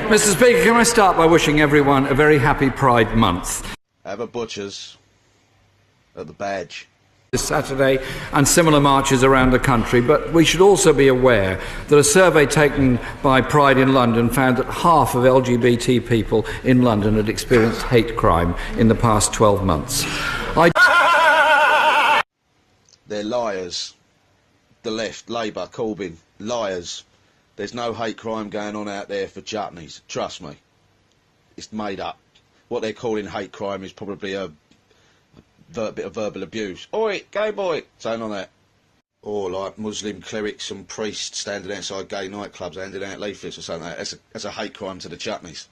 Mr. Speaker, can I start by wishing everyone a very happy Pride Month? Have a butcher's at the badge This Saturday and similar marches around the country, but we should also be aware that a survey taken by Pride in London found that half of LGBT people in London had experienced hate crime in the past 12 months. They're liars. The left, Labour, Corbyn, liars. There's no hate crime going on out there for chutneys, trust me. It's made up. What they're calling hate crime is probably a bit of verbal abuse. Oi, gay boy, saying on that. Or like Muslim clerics and priests standing outside gay nightclubs handing out leaflets or something like that. That's a hate crime to the chutneys.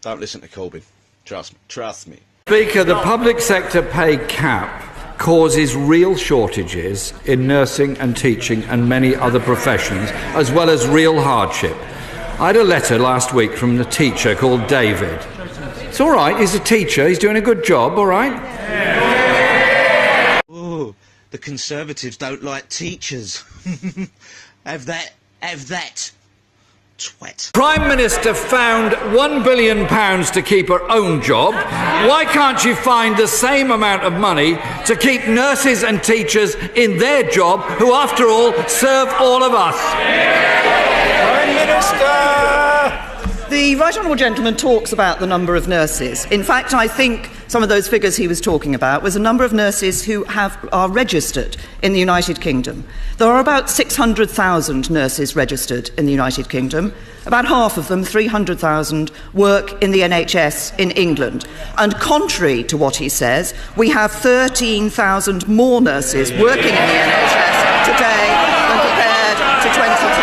Don't listen to Corbyn. Trust me. Speaker, the public sector pay cap causes real shortages in nursing and teaching and many other professions, as well as real hardship. I had a letter last week from a teacher called David. It's all right, he's a teacher, he's doing a good job, all right? Oh, the Conservatives don't like teachers. Have that, twat. Prime Minister found £1 billion to keep her own job. Why can't she find the same amount of money to keep nurses and teachers in their job, who, after all, serve all of us? Prime Minister! The right honourable gentleman talks about the number of nurses. In fact, I think some of those figures he was talking about was a number of nurses who are registered in the United Kingdom. There are about 600,000 nurses registered in the United Kingdom. About half of them, 300,000, work in the NHS in England. And contrary to what he says, we have 13,000 more nurses working in the NHS today than compared to 2010.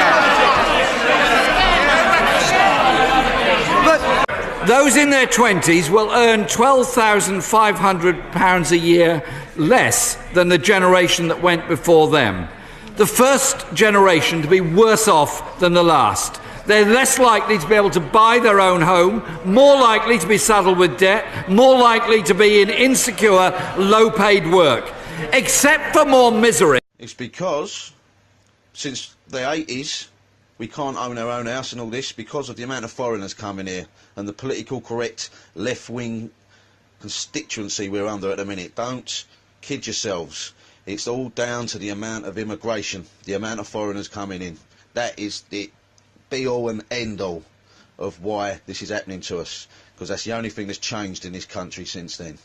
Those in their 20s will earn £12,500 a year less than the generation that went before them. The first generation to be worse off than the last. They're less likely to be able to buy their own home, more likely to be saddled with debt, more likely to be in insecure, low-paid work. Except for more misery. It's because, since the 80s, we can't own our own house and all this because of the amount of foreigners coming here and the political correct left-wing constituency we're under at the minute. Don't kid yourselves. It's all down to the amount of immigration, the amount of foreigners coming in. That is the be-all and end-all of why this is happening to us, because that's the only thing that's changed in this country since then.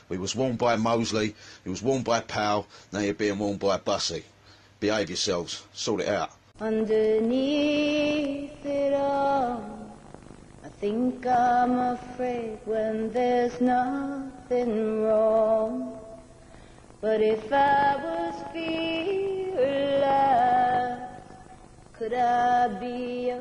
We was warned by Mosley, we was warned by Powell, now you're being warned by Bussey. Behave yourselves. Sort it out. Underneath it all, I think I'm afraid when there's nothing wrong. But if I was fearless, could I be